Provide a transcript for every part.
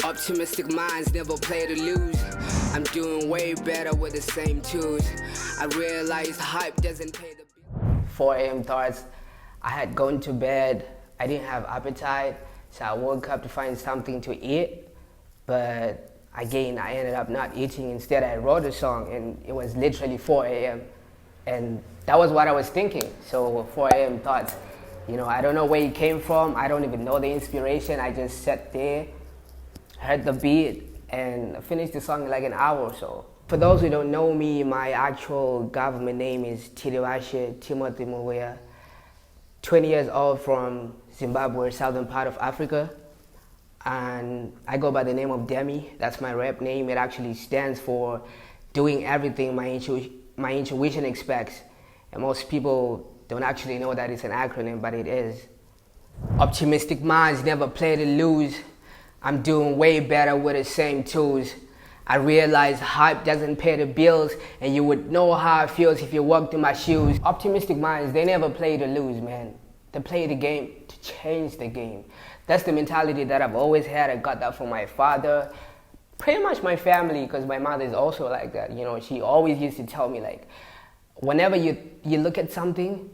Optimistic minds never play to lose. I'm doing way better with the same tools. I realized hype doesn't pay the bills. 4 a.m. thoughts. I had gone to bed. I didn't have appetite, so I woke up to find something to eat. But again, I ended up not eating. Instead, I wrote a song, and it was literally 4 a.m. And that was what I was thinking. So 4 a.m. thoughts. You know, I don't know where it came from. I don't even know the inspiration. I just sat there, heard the beat, and finished the song in like an hour or so. For those who don't know me, my actual government name is D3MIE, 20 years old from Zimbabwe, southern part of Africa. And I go by the name of D3MIE. That's my rap name. It actually stands for doing everything my intuition expects. And most people don't actually know that it's an acronym, but it is. Optimistic minds never play to lose. I'm doing way better with the same tools. I realize hype doesn't pay the bills, and you would know how it feels if you walked in my shoes. Optimistic minds, they never play to lose, man. They play the game to change the game. That's the mentality that I've always had. I got that from my father, pretty much my family, because my mother is also like that. You know, she always used to tell me, like, whenever you look at something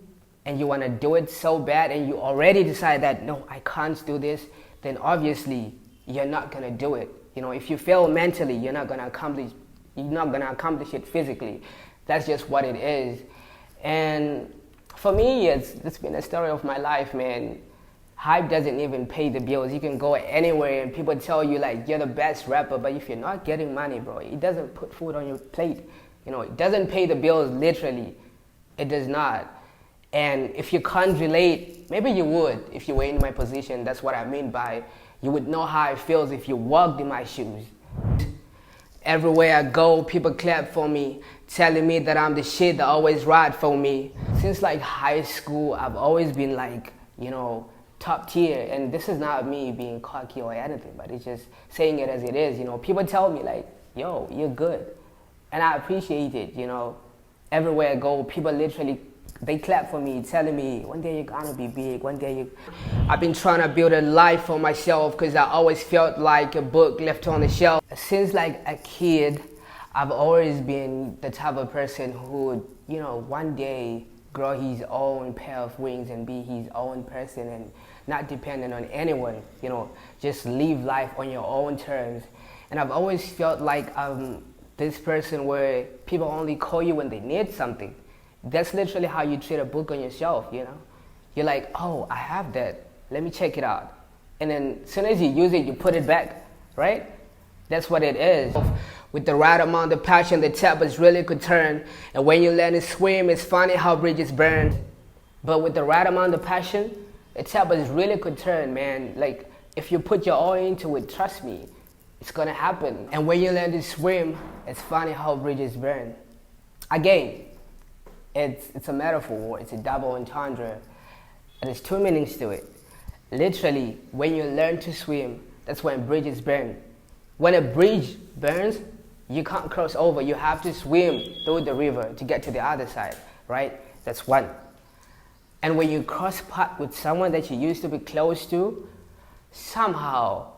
and you want to do it so bad and you already decide that, no, I can't do this, then obviously you're not going to do it. You know, if you fail mentally, you're not going to accomplish it physically. That's just what it is. And for me, it's been a story of my life, man. Hype doesn't even pay the bills. You can go anywhere and people tell you like you're the best rapper, but if you're not getting money, bro, it doesn't put food on your plate. You know, it doesn't pay the bills, literally. It does not. And if you can't relate, maybe you would if you were in my position. That's what I mean by you would know how it feels if you walked in my shoes. Everywhere I go, people clap for me, telling me that I'm the shit that always ride for me. Since like high school, I've always been like, you know, top tier. And this is not me being cocky or anything, but it's just saying it as it is. You know, people tell me like, yo, you're good. And I appreciate it, you know. Everywhere I go, people literally, they clap for me, telling me, one day you're gonna be big, one day you... I've been trying to build a life for myself because I always felt like a book left on the shelf. Since like a kid, I've always been the type of person who would, you know, one day grow his own pair of wings and be his own person and not dependent on anyone, you know, just live life on your own terms. And I've always felt like this person where people only call you when they need something. That's literally how you treat a book on yourself, you know? You're like, oh, I have that. Let me check it out. And then as soon as you use it, you put it back, right? That's what it is. With the right amount of passion, the tables really could turn. And when you learn to swim, it's funny how bridges burn. But with the right amount of passion, the tables really could turn, man. Like, if you put your all into it, trust me, it's gonna happen. And when you learn to swim, it's funny how bridges burn. Again, it's a metaphor, it's a double entendre, and there's two meanings to it. Literally, when you learn to swim, that's when bridges burn. When a bridge burns, you can't cross over, you have to swim through the river to get to the other side, right? That's one. And when you cross path with someone that you used to be close to, somehow,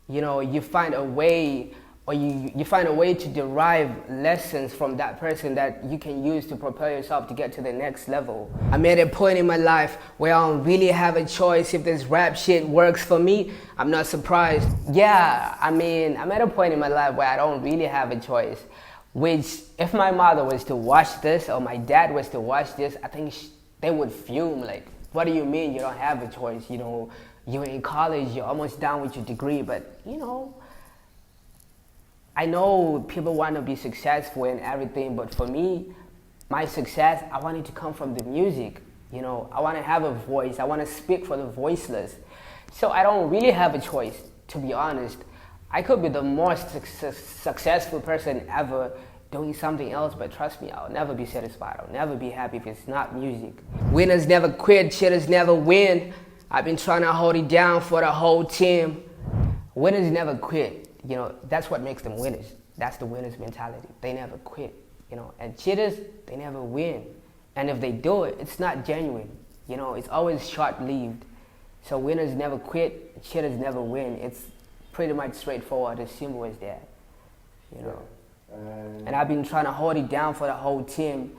you know, you find a way, or you find a way to derive lessons from that person that you can use to prepare yourself to get to the next level. I'm at a point in my life where I don't really have a choice. If this rap shit works for me, I'm not surprised. Yeah, I mean, I'm at a point in my life where I don't really have a choice. Which, if my mother was to watch this, or my dad was to watch this, I think they would fume. Like, what do you mean you don't have a choice? You know, you're in college, you're almost done with your degree, but, you know, I know people want to be successful and everything, but for me, my success, I want it to come from the music. You know, I want to have a voice. I want to speak for the voiceless. So I don't really have a choice, to be honest. I could be the most successful person ever doing something else, but trust me, I'll never be satisfied. I'll never be happy if it's not music. Winners never quit, cheaters never win. I've been trying to hold it down for the whole team. Winners never quit. You know, that's what makes them winners. That's the winner's mentality. They never quit, you know. And cheaters, they never win. And if they do it, it's not genuine. You know, it's always short-lived. So winners never quit, cheaters never win. It's pretty much straightforward, as simple as that, you know. And I've been trying to hold it down for the whole team.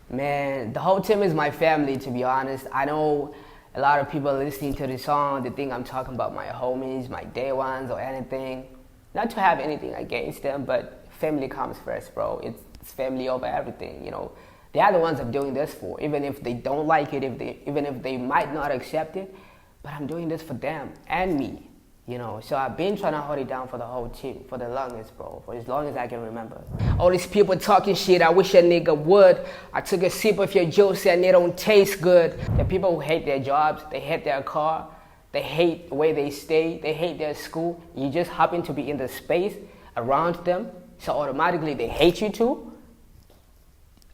Man, the whole team is my family, to be honest. I know a lot of people listening to the song, they think I'm talking about my homies, my day ones or anything. Not to have anything against them, but family comes first, bro. It's family over everything, you know. They are the ones I'm doing this for, even if they don't like it, even if they might not accept it, but I'm doing this for them and me, you know. So I've been trying to hold it down for the whole team, for the longest, bro, for as long as I can remember. All these people talking shit, I wish a nigga would. I took a sip of your juice and it don't taste good. The people who hate their jobs, they hate their car, they hate the way they stay, they hate their school. You just happen to be in the space around them, so automatically they hate you too.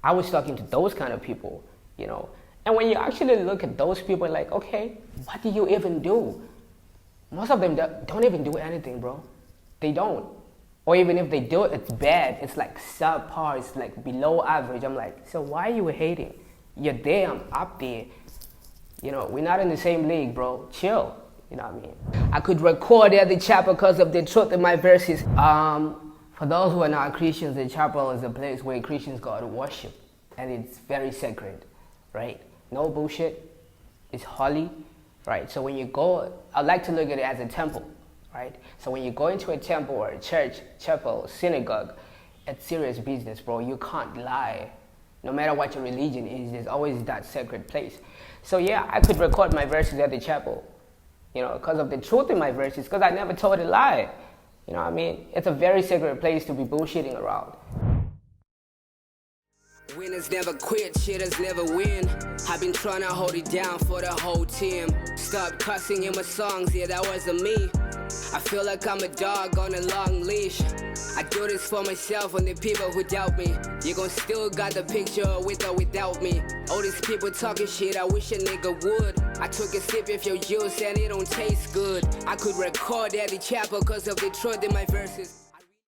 I was talking to those kind of people, you know. And when you actually look at those people, like, okay, what do you even do? Most of them don't even do anything, bro. They don't. Or even if they do it, it's bad. It's like subpar, it's like below average. I'm like, so why are you hating? You're there, I'm up there. You know, we're not in the same league, bro. Chill, you know what I mean? I could record at the chapel because of the truth in my verses. For those who are not Christians, the chapel is a place where Christians go to worship, and it's very sacred, right? No bullshit, it's holy, right? So when you go, I like to look at it as a temple, right? So when you go into a temple or a church, chapel, synagogue, it's serious business, bro. You can't lie. No matter what your religion is, there's always that sacred place. So yeah, I could record my verses at the chapel, you know, because of the truth in my verses, because I never told a lie. You know what I mean? It's a very sacred place to be bullshitting around. Winners never quit, cheaters never win. I've been trying to hold it down for the whole team. Stop cussing in my songs, yeah, that wasn't me. I feel like I'm a dog on a long leash. I do this for myself and the people who doubt me. You gon' still got the picture with or without me. All these people talking shit, I wish a nigga would. I took a sip of your juice and it don't taste good. I could record at the chapel cause of the truth in my verses.